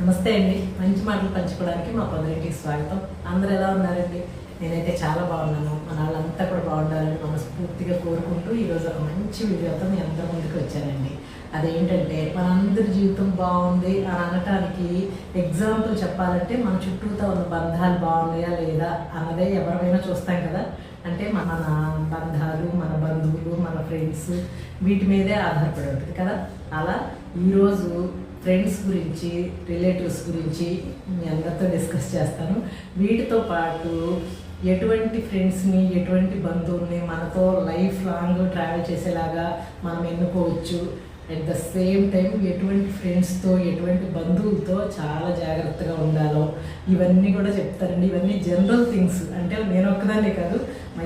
నమస్తే అండి. మంచి మాటలు పంచుకోవడానికి మా పొదరింటికి స్వాగతం. అందరూ ఎలా ఉన్నారండి? నేనైతే చాలా బాగున్నాను. మన వాళ్ళంతా కూడా బాగుండాలని మనస్ఫూర్తిగా కోరుకుంటూ ఈరోజు ఒక మంచి వీడియోతో మీ అందరి ముందుకు వచ్చానండి. అదేంటంటే మనందరి జీవితం బాగుంది అని అనటానికి ఎగ్జాంపుల్ చెప్పాలంటే మన చుట్టూతో ఉన్న బంధాలు బాగున్నాయా లేదా అన్నదే ఎవరైనా చూస్తాం కదా. అంటే మన బంధాలు, మన బంధువులు, మన ఫ్రెండ్స్ వీటి మీదే ఆధారపడి ఉంటుంది కదా. అలా ఈరోజు ఫ్రెండ్స్ గురించి, రిలేటివ్స్ గురించి మీ అందరితో డిస్కస్ చేస్తాను. వీటితో పాటు ఎటువంటి ఫ్రెండ్స్ని, ఎటువంటి బంధువుల్ని మనతో లైఫ్ లాంగ్ ట్రావెల్ చేసేలాగా మనం ఎన్నుకోవచ్చు, అట్ ద సేమ్ టైం ఎటువంటి ఫ్రెండ్స్తో, ఎటువంటి బంధువులతో చాలా జాగ్రత్తగా ఉండాలో ఇవన్నీ కూడా చెప్తారండి. ఇవన్నీ జనరల్ థింగ్స్, అంటే నేను ఒక్కదాన్నే కాదు,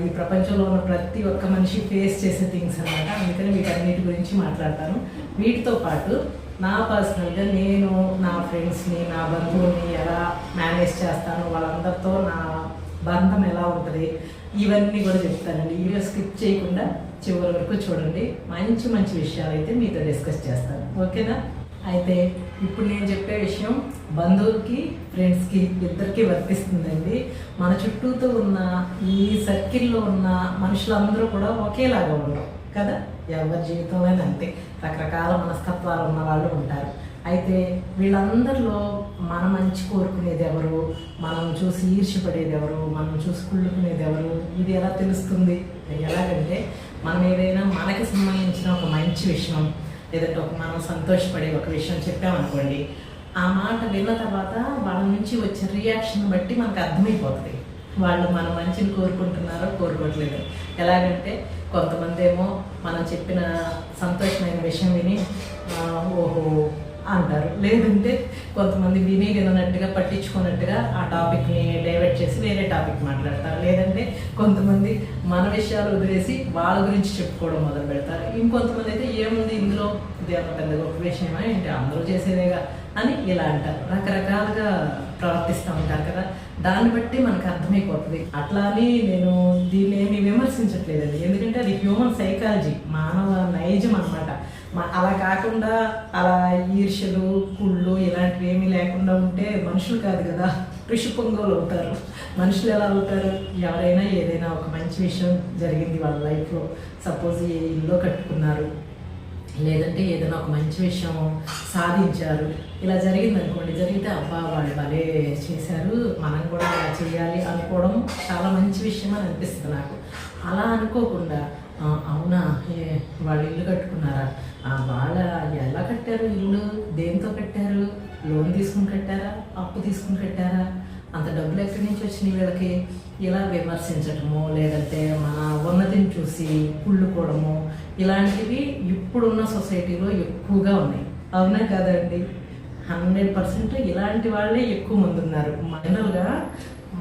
ఈ ప్రపంచంలో ఉన్న ప్రతి ఒక్క మనిషి ఫేస్ చేసే థింగ్స్ అనమాట. అందుకని వీటన్నిటి గురించి మాట్లాడతాను. వీటితో పాటు నా పర్సనల్గా నేను నా ఫ్రెండ్స్ని, నా బంధువుల్ని ఎలా మేనేజ్ చేస్తాను, వాళ్ళందరితో నా బంధం ఎలా ఉంటుంది, ఇవన్నీ కూడా చెప్తానండి. వీడియో స్కిప్ చేయకుండా చివరి వరకు చూడండి. మంచి మంచి విషయాలు అయితే మీతో డిస్కస్ చేస్తాను, ఓకేనా? అయితే ఇప్పుడు నేను చెప్పే విషయం బంధువులకి, ఫ్రెండ్స్కి ఇద్దరికి వర్తిస్తుందండి. మన చుట్టూతో ఉన్న ఈ సర్కిల్లో ఉన్న మనుషులందరూ కూడా ఒకేలాగా ఉండరు కదా. ఎవరి జీవితంలో అంతే, రకరకాల మనస్తత్వాలు ఉన్న వాళ్ళు ఉంటారు. అయితే వీళ్ళందరిలో మన మంచి కోరుకునేది ఎవరు, మనం చూసి ఈర్ష్యపడేది ఎవరు, మనం చూసి కుళ్ళుకునేది ఎవరు, ఇది ఎలా తెలుస్తుంది? ఎలాగంటే మనం ఏదైనా మనకి సంబంధించిన ఒక మంచి విషయం, లేదంటే మనం సంతోషపడే ఒక విషయం చెప్పామనుకోండి, ఆ మాట విన్న తర్వాత వాళ్ళ నుంచి వచ్చే రియాక్షన్ బట్టి మనకు అర్థమైపోతుంది వాళ్ళు మన మంచిని కోరుకుంటున్నారో కోరుకోవట్లేదు. ఎలాగంటే కొంతమంది ఏమో మనం చెప్పిన సంతోషమైన విషయం విని ఓహో అంటారు, లేదంటే కొంతమంది విని వినట్టుగా పట్టించుకున్నట్టుగా ఆ టాపిక్ని డైవర్ట్ చేసి వేరే టాపిక్ మాట్లాడతారు, లేదంటే కొంతమంది మన విషయాలు వదిలేసి వాళ్ళ గురించి చెప్పుకోవడం మొదలు పెడతారు. ఇంకొంతమంది అయితే ఏముంది ఇందులో, ఇదేమో పెద్ద గొప్ప విషయమా ఏంటి, అందరూ చేసేదేగా అని ఇలా అంటారు. రకరకాలుగా ప్రవర్తిస్తూ ఉంటారు కదా. దాన్ని బట్టి మనకు అర్థమైపోతుంది. అట్లా అని నేను దీన్ని ఏమి విమర్శించట్లేదండి, ఎందుకంటే అది హ్యూమన్ సైకాలజీ, మానవ నైజం అనమాట. అలా కాకుండా అలా ఈర్ష్యలు, కుళ్ళు ఇలాంటివి ఏమీ లేకుండా ఉంటే మనుషులు కాదు కదా, ఋషి పొంగోలు అవుతారు. మనుషులు ఎలా అవుతారు? ఎవరైనా ఏదైనా ఒక మంచి విషయం జరిగింది వాళ్ళ లైఫ్లో, సపోజ్ ఇల్లు కట్టుకున్నారు, లేదంటే ఏదైనా ఒక మంచి విషయం సాధించారు, ఇలా జరిగింది అనుకోండి, జరిగితే అబ్బా వాళ్ళు భలే చేశారు, మనం కూడా అలా చేయాలి అనుకోవడం చాలా మంచి విషయం అని అనిపిస్తుంది నాకు. అలా అనుకోకుండా అవునా వాళ్ళు ఇల్లు కట్టుకున్నారా, వాళ్ళ ఎలా కట్టారు ఇల్లు, దేంతో కట్టారు, లోన్ తీసుకుని కట్టారా, అప్పు తీసుకుని కట్టారా, అంత డబ్బులు ఎక్కడి నుంచి వచ్చినాయి వీళ్ళకి, ఇలా విమర్శించటము, లేదంటే మన ఉన్నతిని చూసి కుళ్ళుకోవడము, ఇలాంటివి ఇప్పుడున్న సొసైటీలో ఎక్కువగా ఉన్నాయి. అవునా కాదండి? 100% ఇలాంటి వాళ్ళే ఎక్కువ మంది ఉన్నారు. ఫైనల్గా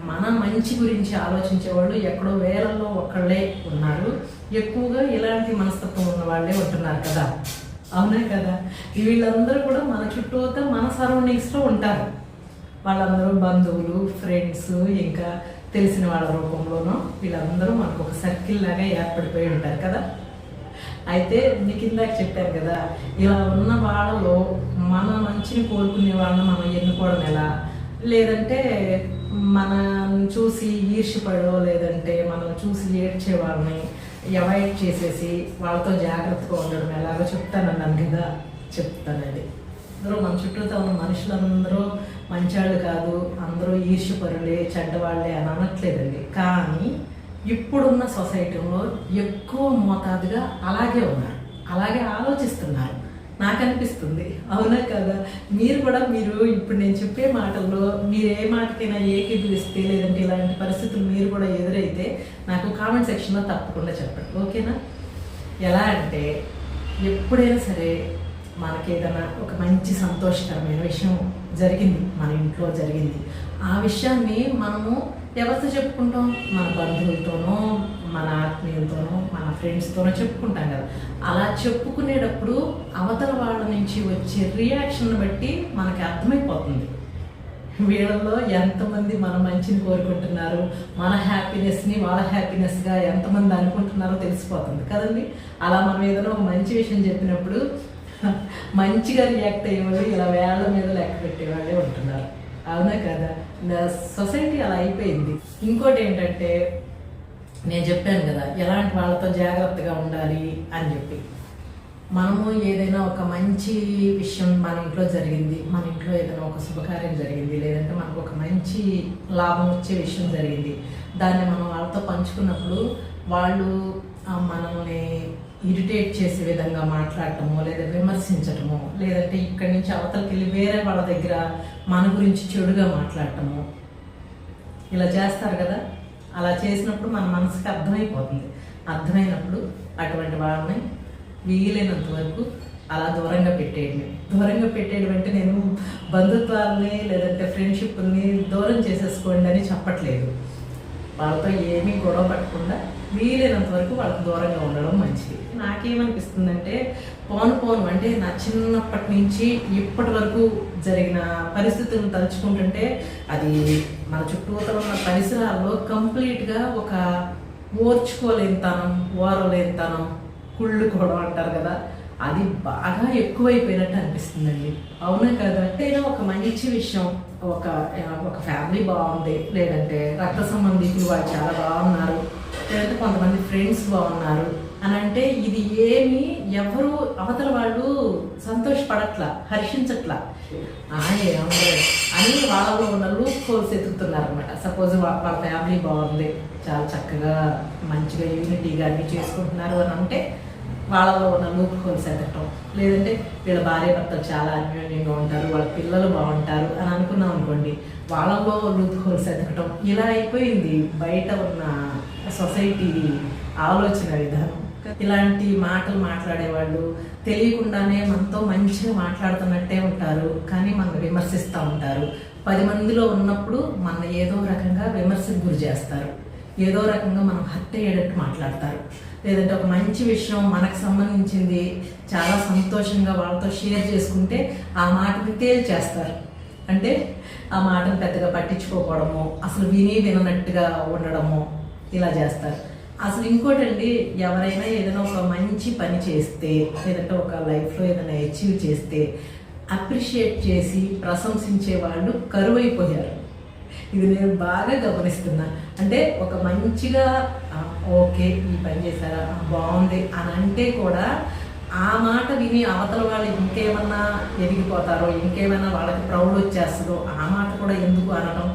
మన మంచి గురించి ఆలోచించే వాళ్ళు ఎక్కడో వేలల్లో ఒక్కళ్ళే ఉన్నారు. ఎక్కువగా ఇలాంటి మనస్తత్వం ఉన్న వాళ్ళే ఉంటున్నారు కదా. అవునా కదా? వీళ్ళందరూ కూడా మన చుట్టూతో, మన సరౌండింగ్స్లో ఉంటారు. వాళ్ళందరూ బంధువులు, ఫ్రెండ్స్, ఇంకా తెలిసిన వాళ్ళ రూపంలోనూ వీళ్ళందరూ మనకు ఒక సర్కిల్ లాగా ఏర్పడిపోయి ఉంటారు కదా. అయితే మీకు ఇందాక చెప్పాను కదా, ఇలా ఉన్న వాళ్ళలో మన మంచిని కోరుకునే వాళ్ళని మనం ఎన్నుకోవడం ఎలా, లేదంటే మనం చూసి ఈర్ష్యపడో, లేదంటే మనం చూసి ఏడ్చే వాళ్ళని అవాయిడ్ చేసేసి వాళ్ళతో జాగ్రత్తగా ఉండడం ఎలాగో చెప్తానన్నాను కదా, చెప్తానండి. అందరూ మన చుట్టూతో ఉన్న మనుషులందరూ మంచివాళ్ళు కాదు, అందరూ ఈర్ష్యపరులే, చెడ్డవాళ్ళే అని అనట్లేదండి. కానీ ఇప్పుడున్న సొసైటీలో ఎక్కువ మోతాదుగా అలాగే ఉన్నారు, అలాగే ఆలోచిస్తున్నారు నాకు అనిపిస్తుంది. అవునా కదా? మీరు కూడా ఇప్పుడు నేను చెప్పే మాటల్లో మీరు ఏ మాటకైనా ఏకీభవిస్తే, లేదంటే ఇలాంటి పరిస్థితులు మీరు కూడా ఎదురైతే నాకు కామెంట్ సెక్షన్లో తప్పకుండా చెప్పండి, ఓకేనా? ఎలా అంటే ఎప్పుడైనా సరే మనకి ఏదైనా ఒక మంచి సంతోషకరమైన విషయం జరిగింది, మన ఇంట్లో జరిగింది, ఆ విషయాన్ని మనము ఎవరితో చెప్పుకుంటాం? మన బంధువులతోనో, మన ఆత్మీయులతోనో, మన ఫ్రెండ్స్తోనో చెప్పుకుంటాం కదా. అలా చెప్పుకునేటప్పుడు అవతల వాళ్ళ నుంచి వచ్చే రియాక్షన్ బట్టి మనకి అర్థమైపోతుంది వీళ్ళలో ఎంతమంది మన మంచిని కోరుకుంటున్నారు, మన హ్యాపీనెస్ని వాళ్ళ హ్యాపీనెస్గా ఎంతమంది అనుకుంటున్నారో తెలిసిపోతుంది కదండి. అలా మనం ఏదైనా ఒక మంచి విషయం చెప్పినప్పుడు మంచిగా రియాక్ట్ అయ్యేవాళ్ళు ఇలా వేళ్ల మీద లెక్క పెట్టేవాళ్ళే ఉంటున్నారు. అవునా కదా? సొసైటీ అలా అయిపోయింది. ఇంకోటి ఏంటంటే, నేను చెప్పాను కదా ఎలాంటి వాళ్ళతో జాగ్రత్తగా ఉండాలి అని చెప్పి. మనము ఏదైనా ఒక మంచి విషయం మన ఇంట్లో జరిగింది, మన ఇంట్లో ఏదైనా ఒక శుభకార్యం జరిగింది, లేదంటే మనకు ఒక మంచి లాభం వచ్చే విషయం జరిగింది, దాన్ని మనం వాళ్ళతో పంచుకున్నప్పుడు వాళ్ళు మనల్ని ఇరిటేట్ చేసే విధంగా మాట్లాడటము, లేదా విమర్శించటము, లేదంటే ఇక్కడి నుంచి అవతలకి వెళ్ళి వేరే వాళ్ళ దగ్గర మన గురించి చెడుగా మాట్లాడటము, ఇలా చేస్తారు కదా. అలా చేసినప్పుడు మన మనసుకి అర్థమైపోతుంది. అర్థమైనప్పుడు అటువంటి వాళ్ళని వీలైనంత వరకు అలా దూరంగా పెట్టేయడం అంటే నేను బంధుత్వాలని లేదంటే ఫ్రెండ్షిప్ని దూరం చేసేసుకోండి అని చెప్పట్లేదు. వాళ్ళతో ఏమీ గొడవ పట్టకుండా వీలైనంత వరకు వాళ్ళకి దూరంగా ఉండడం మంచిది. నాకేమనిపిస్తుందంటే పోను అంటే నా చిన్నప్పటి నుంచి ఇప్పటి వరకు జరిగిన పరిస్థితులను తలుచుకుంటుంటే అది మన చుట్టూతో ఉన్న పరిసరాల్లో కంప్లీట్గా ఒక ఓరలేనితనం కుళ్ళుకోవడం అంటారు కదా, అది బాగా ఎక్కువైపోయినట్టు అనిపిస్తుందండి. అవునా కదా? అంటే ఒక మంచి విషయం, ఒక ఫ్యామిలీ బాగుంది, లేదంటే రక్త సంబంధికులు వాళ్ళు చాలా బాగున్నారు, లేదంటే కొంతమంది ఫ్రెండ్స్ బాగున్నారు అని అంటే ఇది ఏమి ఎవరు అవతల వాళ్ళు సంతోషపడట్లా, హర్షించట్లా, అని వాళ్ళలో ఉన్న లూప్ హోల్స్ ఎత్తుకుతున్నారు అనమాట. సపోజ్ వాళ్ళ ఫ్యామిలీ బాగుంది, చాలా చక్కగా మంచిగా యూనిటీగా అన్ని చేసుకుంటున్నారు అని అంటే వాళ్ళలో ఉన్న లూప్ హోల్స్ ఎత్తటం, లేదంటే వీళ్ళ భార్య భర్తలు చాలా అన్యోన్యంగా ఉంటారు, వాళ్ళ పిల్లలు బాగుంటారు అని అనుకున్నాం అనుకోండి, వాళ్ళలో లూప్ హోల్స్ ఎత్తకటం. ఇలా అయిపోయింది బయట ఉన్న సొసైటీ ఆలోచన విధానం. ఇలాంటి మాటలు మాట్లాడేవాళ్ళు తెలియకుండానే మనతో మంచిగా మాట్లాడుతున్నట్టే ఉంటారు, కానీ మనం విమర్శిస్తూ ఉంటారు. 10 మందిలో ఉన్నప్పుడు మన ఏదో రకంగా విమర్శకు గురి చేస్తారు, ఏదో రకంగా మనం హత్య అయ్యేటట్టు మాట్లాడతారు. లేదంటే ఒక మంచి విషయం మనకు సంబంధించింది చాలా సంతోషంగా వాళ్ళతో షేర్ చేసుకుంటే ఆ మాటని తేల్చేస్తారు. అంటే ఆ మాటను పెద్దగా పట్టించుకోకపోవడము, అసలు విననట్టుగా ఉండడము, ఇలా చేస్తారు. అసలు ఇంకోటండి, ఎవరైనా ఏదైనా ఒక మంచి పని చేస్తే, లేదంటే ఒక లైఫ్లో ఏదైనా అచీవ్ చేస్తే అప్రిషియేట్ చేసి ప్రశంసించే వాళ్ళు కరువైపోయారు. ఇది నేను బాగా గమనిస్తున్నా. అంటే ఒక మంచిగా ఓకే ఈ పని చేశారా, బాగుంది అని అంటే కూడా ఆ మాట విని అవతల వాళ్ళు ఇంకేమన్నా ఎదిగిపోతారో, ఇంకేమైనా వాళ్ళకి ప్రౌడ్ వచ్చేస్తుందో ఆ మాట కూడా ఎందుకు అనడం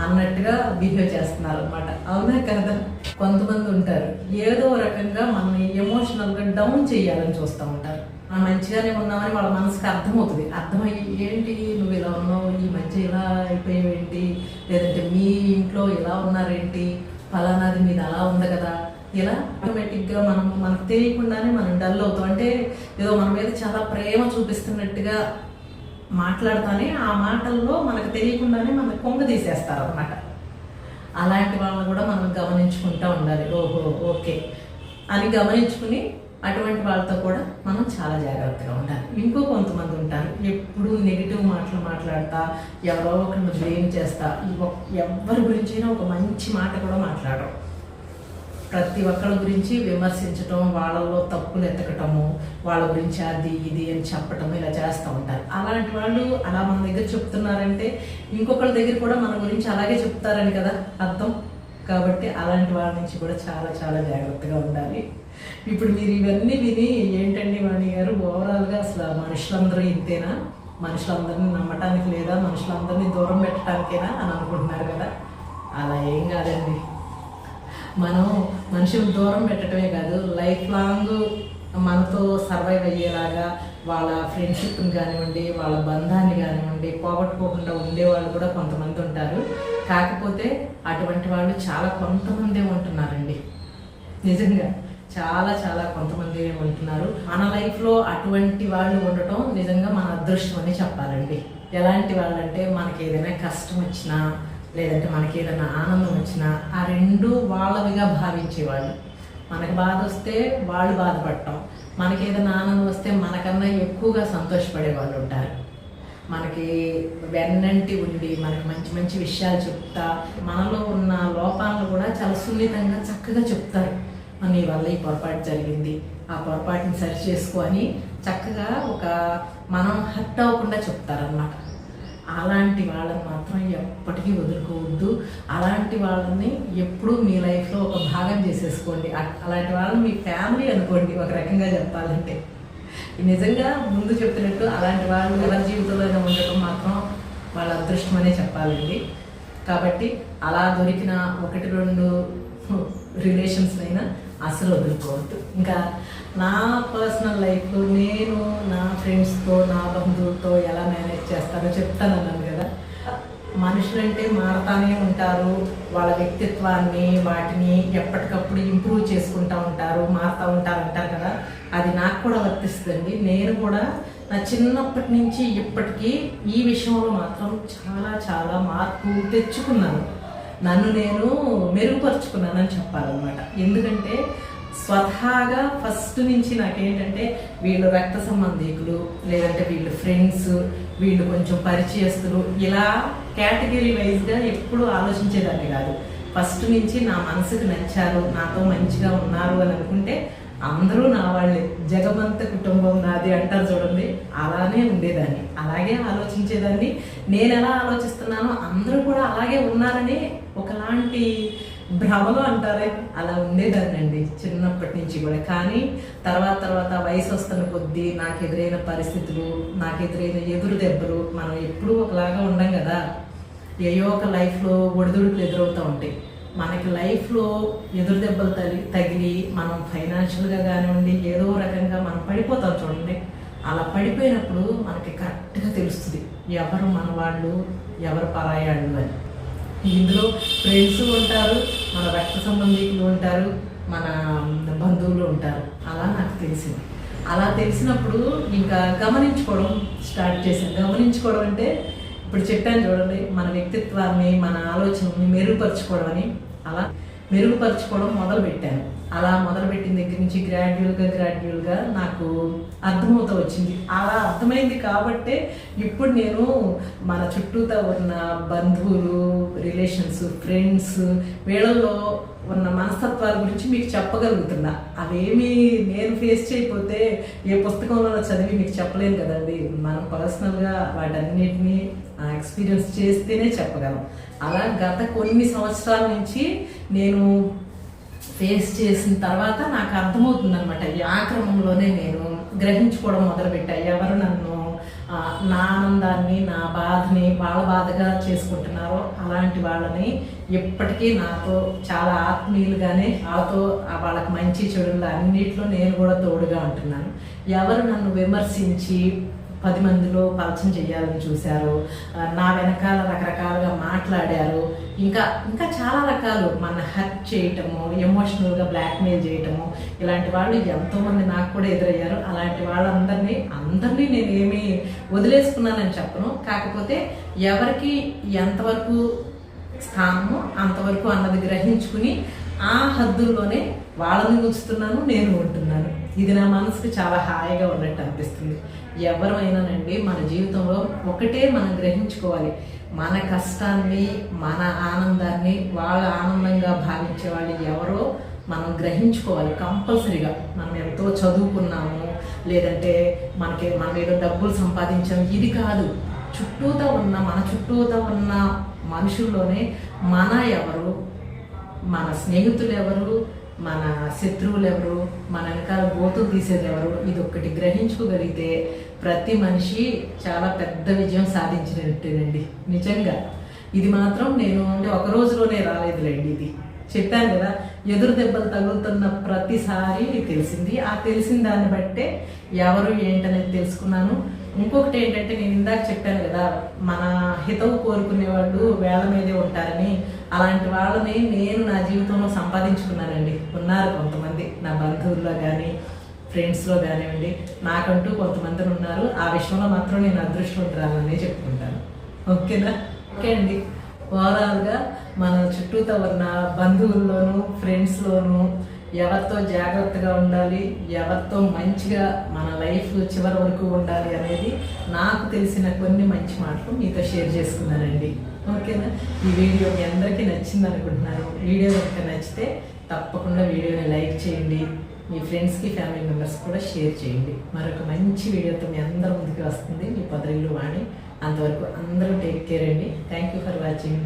అన్నట్టుగా బిహేవ్ చేస్తున్నారు అనమాట. అవునా కదా? కొంతమంది ఉంటారు ఏదో రకంగా మనల్ని ఎమోషనల్గా డౌన్ చేయాలని చూస్తూ ఉంటారు. మనం మంచిగానే ఉన్నామని వాళ్ళ మనసుకి అర్థమవుతుంది. అర్థమయ్యి ఏంటి నువ్వు ఇలా ఉన్నావు, ఈ మధ్య ఇలా అయిపోయావు ఏంటి, లేదంటే మీ ఇంట్లో ఇలా ఉన్నారేంటి, ఫలానాది మీద అలా ఉంది కదా, ఇలా ఆటోమేటిక్గా మనకు తెలియకుండానే మనం డల్ అవుతాం. అంటే ఏదో మన మీద చాలా ప్రేమ చూపిస్తున్నట్టుగా మాట్లాడుతానే ఆ మాటల్లో మనకు తెలియకుండానే మనకు కొంగ తీసేస్తారు అన్నమాట. అలాంటి వాళ్ళని కూడా మనం గమనించుకుంటూ ఉండాలి. ఓహో ఓకే అని గమనించుకుని అటువంటి వాళ్ళతో కూడా మనం చాలా జాగ్రత్తగా ఉండాలి. ఇంకో కొంతమంది ఉంటారు ఎప్పుడు నెగిటివ్ మాటలు మాట్లాడతా, ఎవరో ఒకరిని బ్లేమ్ చేస్తా, ఎవరి గురించైనా ఒక మంచి మాట కూడా మాట్లాడరు. ప్రతి ఒక్కరి గురించి విమర్శించటం, వాళ్ళలో తప్పులు ఎత్తకటము, వాళ్ళ గురించి అది ఇది అని చెప్పటము, ఇలా చేస్తూ ఉంటారు. అలాంటి వాళ్ళు అలా మన దగ్గర చెప్తున్నారంటే ఇంకొకరి దగ్గర కూడా మన గురించి అలాగే చెప్తారని కదా అర్థం. కాబట్టి అలాంటి వాళ్ళ నుంచి కూడా చాలా చాలా జాగ్రత్తగా ఉండాలి. ఇప్పుడు మీరు ఇవన్నీ విని ఏంటండి వాణి గారు ఓవరాల్గా అసలు మనుషులందరూ ఇంతేనా, మనుషులందరినీ నమ్మటానికి లేదా, మనుషులందరినీ దూరం పెట్టడానికేనా అని అనుకుంటున్నారు కదా. అలా ఏం కాదండి. మనం మనుషులు దూరం పెట్టడమే కాదు, లైఫ్ లాంగ్ మనతో సర్వైవ్ అయ్యేలాగా వాళ్ళ ఫ్రెండ్షిప్ని కానివ్వండి, వాళ్ళ బంధాన్ని కానివ్వండి పోగొట్టుకోకుండా ఉండేవాళ్ళు కూడా కొంతమంది ఉంటారు. కాకపోతే అటువంటి వాళ్ళు చాలా కొంతమందే ఉంటున్నారండి. నిజంగా చాలా చాలా కొంతమంది ఉంటున్నారు. మన లైఫ్లో అటువంటి వాళ్ళు ఉండటం నిజంగా మన అదృష్టం అని చెప్పాలండి. ఎలాంటి వాళ్ళంటే మనకి ఏదైనా కష్టం వచ్చినా, లేదంటే మనకి ఏదైనా ఆనందం వచ్చినా ఆ రెండు వాళ్ళవిగా భావించేవాళ్ళు. మనకి బాధ వస్తే వాళ్ళు బాధపడటం, మనకి ఏదైనా ఆనందం వస్తే మనకన్నా ఎక్కువగా సంతోషపడే వాళ్ళు ఉంటారు. మనకి వెన్నంటి ఉండి మనకి మంచి మంచి విషయాలు చెప్తా, మనలో ఉన్న లోపాలను కూడా చాలా సున్నితంగా చక్కగా చెప్తారు. నీ వల్ల ఈ పొరపాటు జరిగింది, ఆ పొరపాటుని సరి చేసుకో అని చక్కగా మనం హర్ట్ అవ్వకుండా చెప్తారనమాట. అలాంటి వాళ్ళని మాత్రం ఎప్పటికీ వదులుకోవద్దు. అలాంటి వాళ్ళని ఎప్పుడూ మీ లైఫ్లో ఒక భాగం చేసేసుకోండి. అలాంటి వాళ్ళని మీ ఫ్యామిలీ అనుకోండి ఒక రకంగా చెప్పాలంటే. నిజంగా ముందు చెప్పినట్టు అలాంటి వాళ్ళు ఎవరి జీవితంలో ఉండటం మాత్రం వాళ్ళ అదృష్టం అనే చెప్పాలండి. కాబట్టి అలా దొరికిన 1-2 రిలేషన్స్ అయినా అసలు వదులుకోవద్దు. ఇంకా నా పర్సనల్ లైఫ్లో నేను నా ఫ్రెండ్స్తో నా బంధువులతో ఎలా మేనేజ్ చేస్తానో చెప్తానన్నాను కదా. మనుషులంటే మారుతానే ఉంటారు. వాళ్ళ వ్యక్తిత్వాన్ని వాటిని ఎప్పటికప్పుడు ఇంప్రూవ్ చేసుకుంటూ ఉంటారు, మారుతూ ఉంటారు అంటారు కదా. అది నాకు కూడా వర్తిస్తుందండి. నేను కూడా నా చిన్నప్పటి నుంచి ఇప్పటికీ ఈ విషయంలో మాత్రం చాలా చాలా మార్పు తెచ్చుకున్నాను. నన్ను నేను మెరుగుపరుచుకున్నానని చెప్పాలన్నమాట. ఎందుకంటే స్వతహాగా ఫస్ట్ నుంచి నాకేంటంటే వీళ్ళు రక్త సంబంధికులు, లేదంటే వీళ్ళు ఫ్రెండ్స్, వీళ్ళు కొంచెం పరిచయస్తులు, ఇలా కేటగిరీ వైజ్గా ఎప్పుడు ఆలోచించేదాన్ని కాదు. ఫస్ట్ నుంచి నా మనసుకు నచ్చారు, నాతో మంచిగా ఉన్నారు అని అనుకుంటే అందరూ నా వాళ్ళే, జగమంత కుటుంబం నాది అంటారు చూడండి, అలానే ఉండేదాన్ని, అలాగే ఆలోచించేదాన్ని. నేను ఎలా ఆలోచిస్తున్నానో అందరూ కూడా అలాగే ఉన్నారని ఒకలాంటి భ్రమలో అంటారే, అలా ఉండేదాన్ని అండి చిన్నప్పటి నుంచి కూడా. కానీ తర్వాత వయసు వస్తున్న కొద్దీ నాకు ఎదురైన పరిస్థితులు, నాకు ఎదురైన ఎదురు దెబ్బలు, మనం ఎప్పుడూ ఒకలాగా ఉండం కదా. ఏయో ఒక లైఫ్లో ఒడిదుడుకులు ఎదురవుతూ ఉంటాయి. మనకి లైఫ్లో ఎదురు దెబ్బలు తగిలి మనం ఫైనాన్షియల్గా కానివ్వండి ఏదో రకంగా మనం పడిపోతాం చూడండి. అలా పడిపోయినప్పుడు మనకి కరెక్ట్గా తెలుస్తుంది ఎవరు మన వాళ్ళు, ఎవరు పరాయాళ్ళు అని. ఇందులో ఫ్రెండ్స్ ఉంటారు, మన రక్త సంబంధికులు ఉంటారు, మన బంధువులు ఉంటారు. అలా నాకు తెలిసింది. అలా తెలిసినప్పుడు ఇంకా గమనించుకోవడం స్టార్ట్ చేశాను. గమనించుకోవడం అంటే ఇప్పుడు చెప్పాను చూడండి, మన వ్యక్తిత్వాన్ని, మన ఆలోచనని మెరుగుపరుచుకోవడం అని. అలా మెరుగుపరుచుకోవడం మొదలుపెట్టాను. అలా మొదలుపెట్టిన దగ్గర నుంచి గ్రాడ్యువల్గా నాకు అర్థమవుతూ వచ్చింది. అలా అర్థమైంది కాబట్టే ఇప్పుడు నేను మన చుట్టూతో ఉన్న బంధువులు, రిలేషన్స్, ఫ్రెండ్స్, వీళ్ళల్లో ఉన్న మనస్తత్వాల గురించి మీకు చెప్పగలుగుతున్నా. అవేమీ నేను ఫేస్ చేయకపోతే ఏ పుస్తకంలో చదివి మీకు చెప్పలేను కదండి. మనం పర్సనల్గా వాటన్నిటినీ ఎక్స్పీరియన్స్ చేస్తేనే చెప్పగలం. అలా గత కొన్ని సంవత్సరాల నుంచి నేను ఫేస్ చేసిన తర్వాత నాకు అర్థమవుతుంది అనమాట. ఆ క్రమంలోనే నేను గ్రహించుకోవడం మొదలుపెట్టా. ఎవరు నన్ను నా ఆనందాన్ని, నా బాధని వాళ్ళ బాధగా చేసుకుంటున్నారో అలాంటి వాళ్ళని ఎప్పటికీ నాతో చాలా ఆత్మీయులుగానే, వాళ్ళతో వాళ్ళకి మంచి చెడులు అన్నిట్లో నేను కూడా తోడుగా ఉంటున్నాను. ఎవరు నన్ను విమర్శించి 10 మందిలో పరిచయం చేయాలని చూశారు, నా వెనకాల రకరకాలుగా మాట్లాడారు, ఇంకా చాలా రకాలు మన హర్ట్ చేయటము, ఎమోషనల్గా బ్లాక్మెయిల్ చేయటము, ఇలాంటి వాళ్ళు ఎంతోమంది నాకు కూడా ఎదురయ్యారు. అలాంటి వాళ్ళందరినీ నేను ఏమీ వదిలేసుకున్నానని చెప్పను. కాకపోతే ఎవరికి ఎంతవరకు స్థానమో అంతవరకు అన్నది గ్రహించుకుని ఆ హద్దుల్లోనే వాళ్ళని ఉంచుతున్నాను, నేను ఉంటున్నాను. ఇది నా మనసుకు చాలా హాయిగా ఉన్నట్టు అనిపిస్తుంది. ఎవరైనానండి మన జీవితంలో ఒకటే మనం గ్రహించుకోవాలి, మన కష్టాన్ని, మన ఆనందాన్ని వాళ్ళ ఆనందంగా భావించే వాళ్ళు ఎవరో మనం గ్రహించుకోవాలి కంపల్సరీగా. మనం ఎంతో చదువుకున్నాము, లేదంటే మనం ఏదో డబ్బులు సంపాదించాము, ఇది కాదు. మన చుట్టూతో ఉన్న మనుషుల్లోనే మన ఎవరు, మన స్నేహితులు ఎవరు, మన శత్రువులు ఎవరు, మన వెనకాల గోతులు తీసేది ఎవరు, ఇది ఒక్కటి గ్రహించుకోగలిగితే ప్రతి మనిషి చాలా పెద్ద విజయం సాధించినట్టేనండి. నిజంగా ఇది మాత్రం నేను ఒక రోజులోనే రాలేదులేండి. ఇది చెప్పాను కదా, ఎదురు దెబ్బలు తగులుతున్న ప్రతిసారి తెలిసింది. ఆ తెలిసిన దాన్ని బట్టే ఎవరు ఏంటనేది తెలుసుకున్నాను. ఇంకొకటి ఏంటంటే, నేను ఇందాక చెప్పాను కదా, మన హితవు కోరుకునే వాళ్ళు వేళ మీదే ఉంటారని. అలాంటి వాళ్ళని నేను నా జీవితంలో సంపాదించుకున్నానండి. ఉన్నారు కొంతమంది నా బంధువుల్లో కానీ ఫ్రెండ్స్లో కానివ్వండి, నాకంటూ కొంతమంది ఉన్నారు. ఆ విషయంలో మాత్రం నేను అదృష్టవంతురాలనే చెప్పుకుంటాను. ఓకేనా? ఓకే అండి. ఓవరాల్గా మన చుట్టూతో ఉన్న బంధువుల్లోనూ ఫ్రెండ్స్లోనూ ఎవరితో జాగ్రత్తగా ఉండాలి, ఎవరితో మంచిగా మన లైఫ్ చివరి వరకు ఉండాలి అనేది నాకు తెలిసిన కొన్ని మంచి మాటలు మీతో షేర్ చేసుకున్నానండి. ఓకేనా? ఈ వీడియో మీ అందరికీ నచ్చింది అనుకుంటున్నాను. వీడియో కనుక నచ్చితే తప్పకుండా వీడియోని లైక్ చేయండి, మీ ఫ్రెండ్స్కి ఫ్యామిలీ మెంబర్స్ కూడా షేర్ చేయండి. మరొక మంచి వీడియోతో మీ అందరి ముందుకు వస్తుంది మీ పొదరిల్లు వాణి. అంతవరకు అందరూ టేక్ కేర్ అండి. Thank you for watching.